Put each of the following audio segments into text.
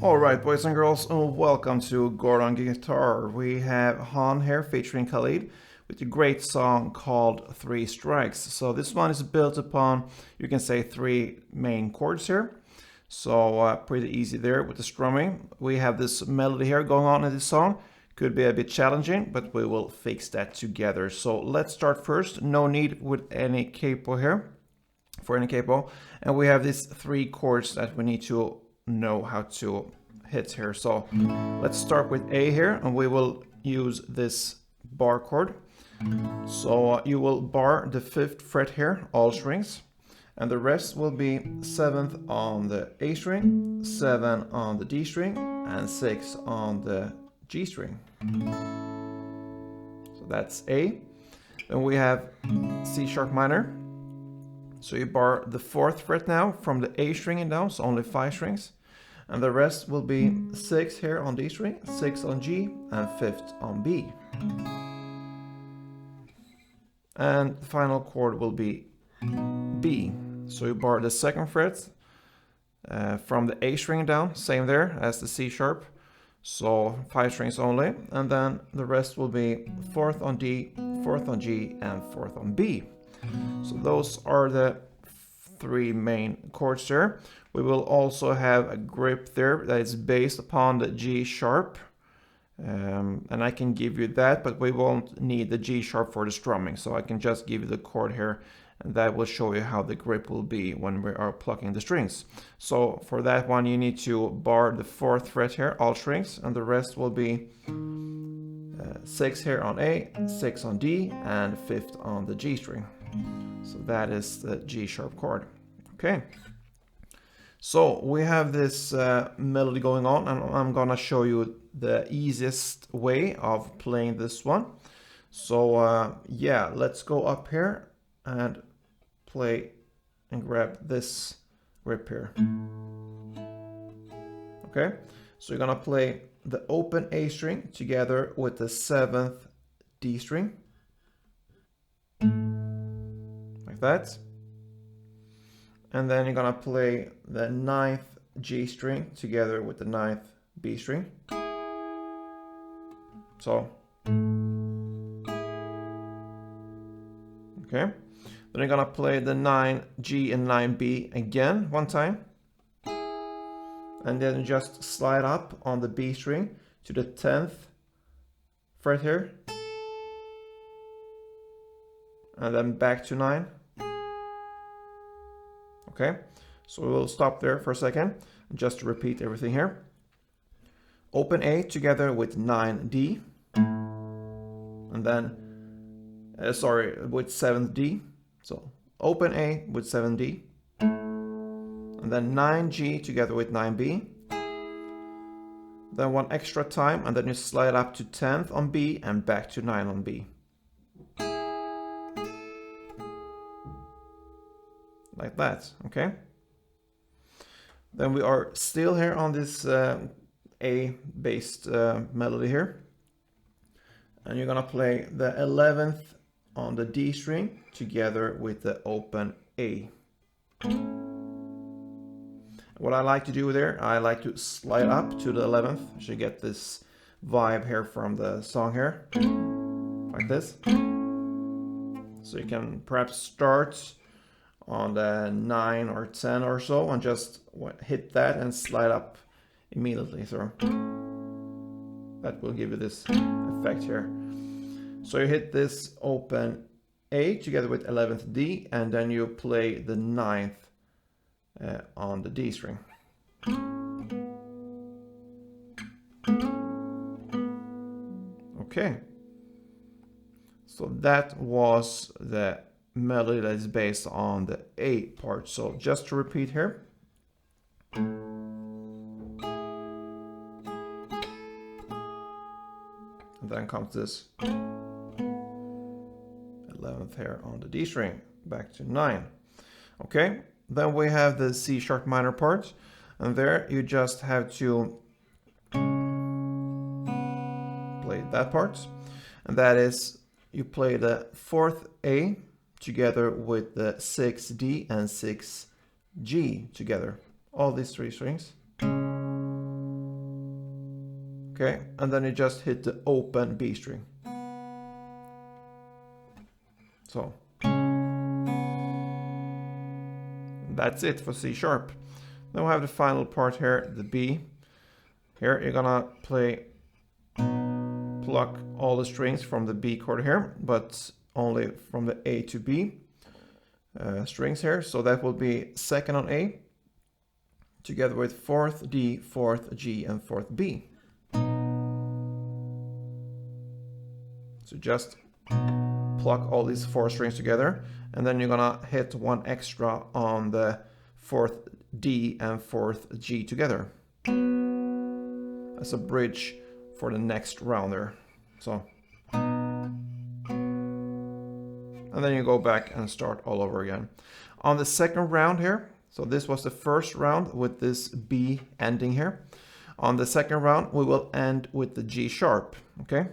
Alright, boys and girls, and welcome to Gordon Guitar. We have HONNE here featuring Khalid with a great song called Three Strikes. So this one is built upon, you can say, three main chords here. So pretty easy there with the strumming. We have this melody here going on in this song. Could be a bit challenging, but we will fix that together. So let's start first. No need with any capo here, for any capo. And we have these three chords that we need to know how to hit here. So let's start with A here, and we will use this bar chord. So you will bar the 5th fret here, all strings, and the rest will be 7th on the A string, 7 on the D string, and 6 on the G string. So that's A. Then we have C sharp minor. So you bar the 4th fret now from the A string and down, so only 5 strings. And the rest will be 6 here on D string, 6 on G, and 5th on B. And the final chord will be B. So you bar the 2nd fret from the A string down, same there as the C sharp. So 5 strings only. And then the rest will be 4th on D, 4th on G, and 4th on B. So those are the three main chords there. We will also have a grip there that is based upon the G sharp. And I can give you that, but we won't need the G sharp for the strumming. So I can just give you the chord here, and that will show you how the grip will be when we are plucking the strings. So for that one, you need to bar the 4th fret here, all strings, and the rest will be 6 here on A, 6 on D, and 5th on the G string. So that is the G sharp chord. Okay. So we have this melody going on, and I'm gonna show you the easiest way of playing this one. So yeah, let's go up here and play and grab this grip here. Okay, so you're gonna play the open A string together with the 7th D string, like that. And then you're gonna play the 9th G string together with the 9th B string. So, okay. Then you're gonna play the 9G and 9B again one time. And then just slide up on the B string to the 10th fret here. And then back to 9. Okay, so we'll stop there for a second, just to repeat everything here. Open A together with 9D, and then, with 7th D. So open A with 7D, and then 9G together with 9B. Then one extra time, and then you slide up to 10th on B and back to 9 on B. Like that, okay? Then we are still here on this A-based melody here. And you're gonna play the 11th on the D string together with the open A. What I like to do there, I like to slide up to the 11th. You should get this vibe here from the song here, like this. So you can perhaps start on the 9 or 10 or so and just hit that and slide up immediately. So that will give you this effect here. So you hit this open A together with 11th D, and then you play the 9th on the D string. Okay. So that was the melody that is based on the A part. So just to repeat here. And then comes this 11th here on the D string, back to 9. Okay, then we have the C sharp minor part, and there you just have to play that part, and that is you play the 4th A together with the 6D and 6G together, all these three strings. Okay, and then you just hit the open B string. So that's it for C sharp. Then we have the final part here, the B. Here you're gonna pluck all the strings from the B chord here, but only from the A to B strings here. So that will be second on A, together with fourth D, fourth G, and fourth B. So just pluck all these 4 strings together, and then you're gonna hit one extra on the fourth D and fourth G together as a bridge for the next round there. So, and then you go back and start all over again. On the second round here, so this was the first round with this B ending here. On the second round, we will end with the G sharp, okay?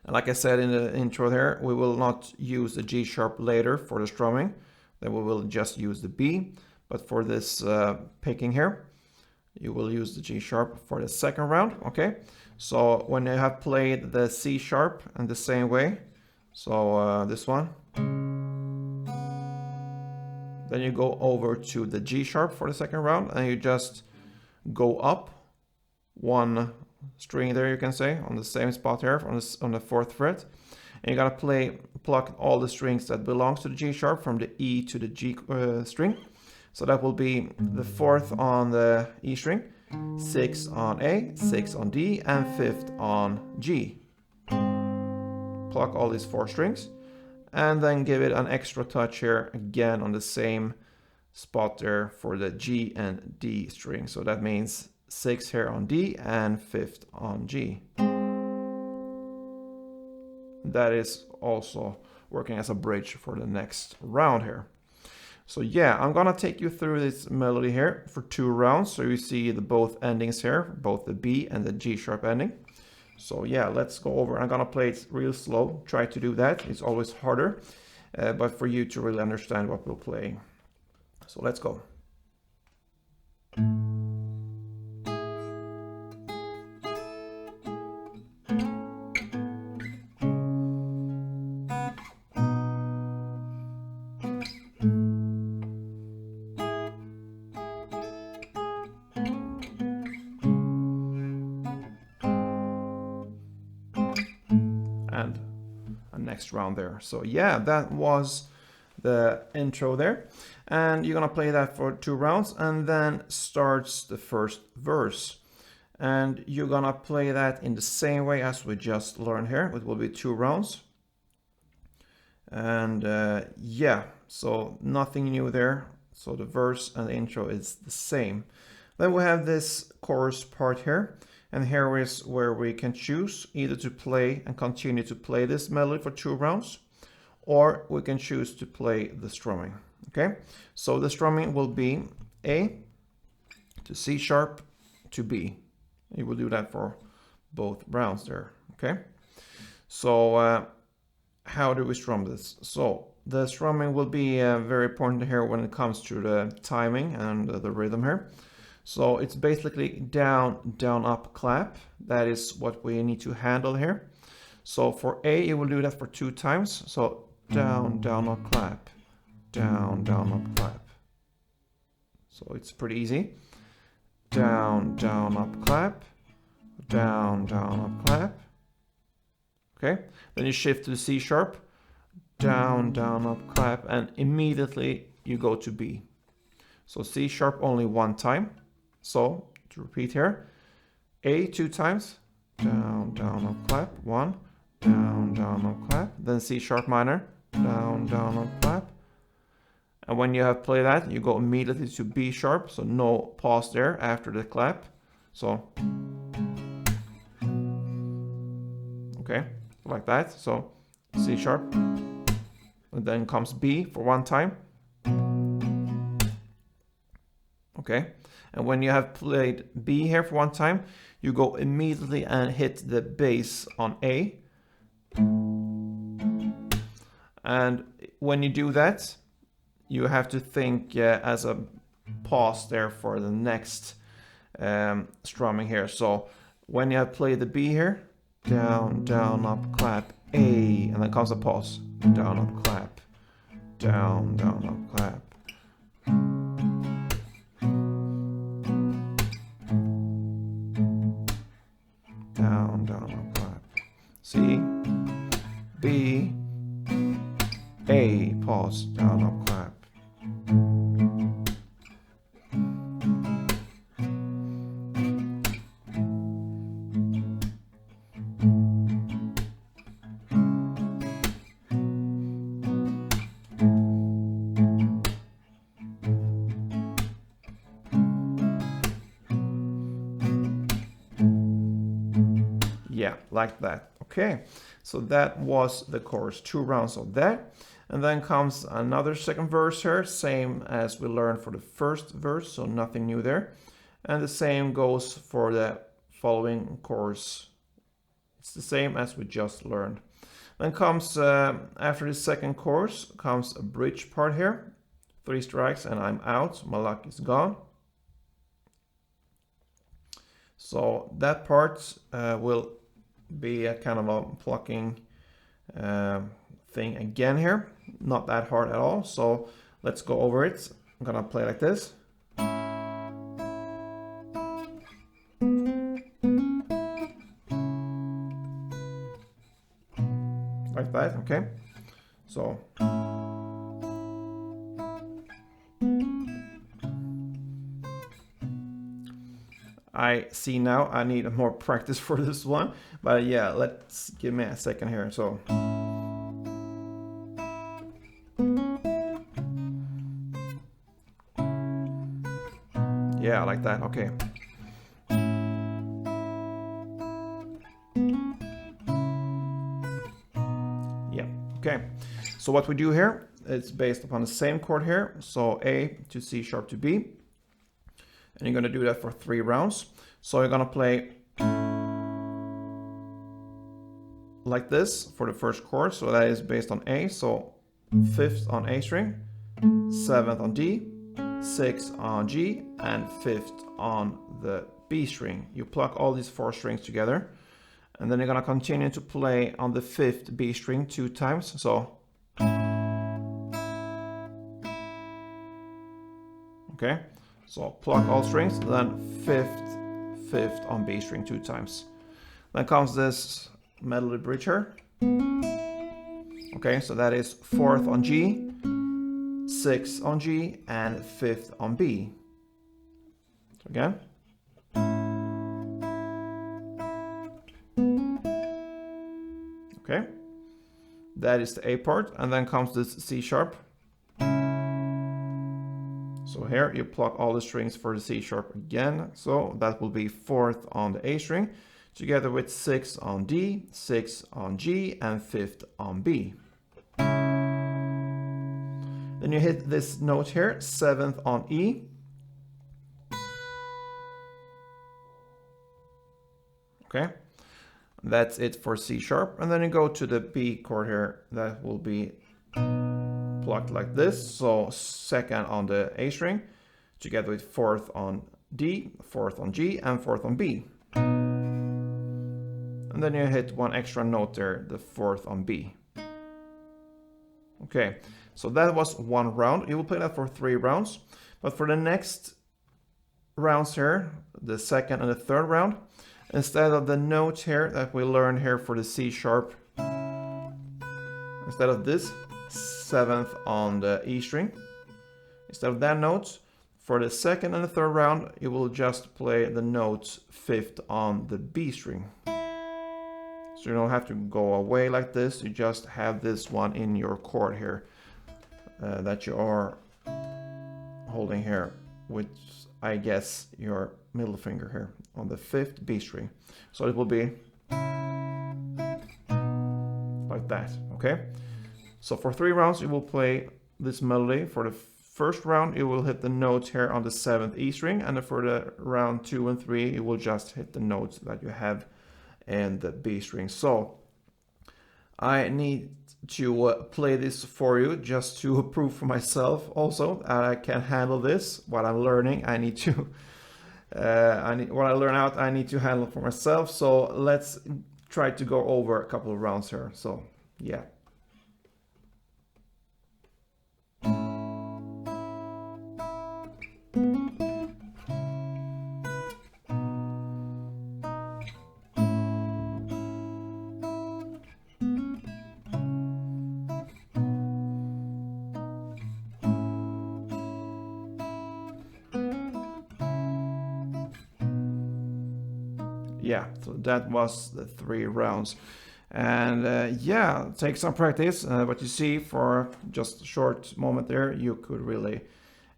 And like I said in the intro there, we will not use the G sharp later for the strumming. Then we will just use the B. But for this picking here, you will use the G sharp for the second round, okay? So when you have played the C sharp in the same way, so this one, then you go over to the G sharp for the second round, and you just go up one string there, you can say, on the same spot here on the fourth fret, and you gotta pluck all the strings that belongs to the G sharp from the E to the G string. So that will be the fourth on the E string, 6 on A, 6 on D, and 5th on G. Pluck all these 4 strings, and then give it an extra touch here again on the same spot there for the G and D string. So that means 6 here on D and 5th on G. That is also working as a bridge for the next round here. So yeah, I'm gonna take you through this melody here for 2 rounds, so you see the both endings here, both the B and the G sharp ending. So yeah, let's go over. I'm gonna play it real slow. Try to do that. It's always harder, but for you to really understand what we'll play. So let's go. And a next round there. So yeah, that was the intro there, and you're gonna play that for 2 rounds, and then starts the first verse, and you're gonna play that in the same way as we just learned here. It will be 2 rounds, and yeah, so nothing new there. So the verse and the intro is the same. Then we have this chorus part here. And here is where we can choose either to play and continue to play this melody for 2 rounds, or we can choose to play the strumming. Okay, so the strumming will be A to C sharp to B. You will do that for both rounds there. Okay, so how do we strum this? So the strumming will be very important here when it comes to the timing and the rhythm here. So it's basically down, down, up, clap. That is what we need to handle here. So for A, you will do that for 2 times. So down, down, up, clap. Down, down, up, clap. So it's pretty easy. Down, down, up, clap. Down, down, up, clap. Okay. Then you shift to the C sharp. Down, down, up, clap. And immediately you go to B. So C sharp only 1 time. So to repeat here, A 2 times, down, down, up, clap, 1, down, down, up, clap, then C sharp minor, down, down, up, clap. And when you have played that, you go immediately to B sharp, so no pause there after the clap. So, okay, like that. So C sharp, and then comes B for 1 time. Okay. And when you have played B here for 1 time, you go immediately and hit the bass on A. And when you do that, you have to think as a pause there for the next strumming here. So when you play the B here, down, down, up, clap, A, and then comes a pause. Down, up, clap, down, down, up, clap. Down, down, up, clap. C, B, A, pause, down, up, clap. Yeah, like that. Okay, so that was the chorus, 2 rounds of that. And then comes another second verse here, same as we learned for the first verse, so nothing new there. And the same goes for the following chorus. It's the same as we just learned. Then comes, after the second chorus, comes a bridge part here. 3 strikes and I'm out, my luck is gone. So that part will be a kind of a plucking thing again here. Not that hard at all, so let's go over it. I'm gonna play like this. Like that, okay? So I see now I need more practice for this one, but yeah, let's give me a second here. So yeah, like that, okay. Yeah, okay. So what we do here, it's based upon the same chord here. So A to C sharp to B. And you're going to do that for 3 rounds. So you're going to play like this for the first chord. So that is based on A. So 5th on A string, 7th on D, 6th on G, and 5th on the B string. You pluck all these 4 strings together. And then you're going to continue to play on the 5th B string 2 times. So okay. So pluck all strings, then 5th on B string 2 times. Then comes this melody bridge here. Okay, so that is 4th on G, 6th on G, and 5th on B. So again. Okay, that is the A part, and then comes this C sharp. So here you pluck all the strings for the C sharp again. So that will be 4th on the A string, together with 6th on D, 6th on G, and 5th on B. Then you hit this note here, 7th on E. Okay, that's it for C sharp. And then you go to the B chord here, that will be plucked like this. So 2nd on the A string, together with 4th on D, 4th on G, and 4th on B. And then you hit one extra note there, the 4th on B. Okay, so that was 1 round. You will play that for 3 rounds. But for the next rounds here, the 2nd and the 3rd round, instead of the note here that we learned here for the C sharp, instead of this 7th on the E string, instead of that note, for the 2nd and the 3rd round, you will just play the note 5th on the B string. So you don't have to go away like this, you just have this one in your chord here that you are holding here, which I guess your middle finger here on the 5th B string. So it will be like that, okay? So for 3 rounds you will play this melody. For the first round you will hit the note here on the 7th E string, and for the round 2 and 3 you will just hit the notes that you have in the B string. So I need to play this for you just to prove for myself also that I can handle this, what I'm learning. I need to what I learn out, I need to handle for myself. So let's try to go over a couple of rounds here. So yeah. Yeah, so that was the 3 rounds. And yeah, take some practice. But you see, for just a short moment there, you could really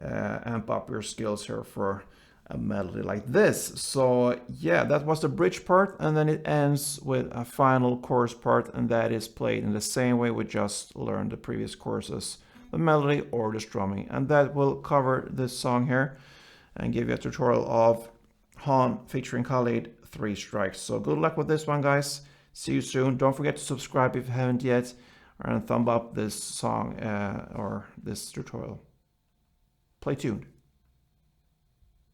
amp up your skills here for a melody like this. So yeah, that was the bridge part, and then it ends with a final chorus part, and that is played in the same way we just learned the previous choruses, the melody or the strumming. And that will cover this song here and give you a tutorial of HONNE featuring Khalid, 3 strikes. So good luck with this one, guys. See you soon. Don't forget to subscribe if you haven't yet, and thumb up this song or this tutorial. Play tuned.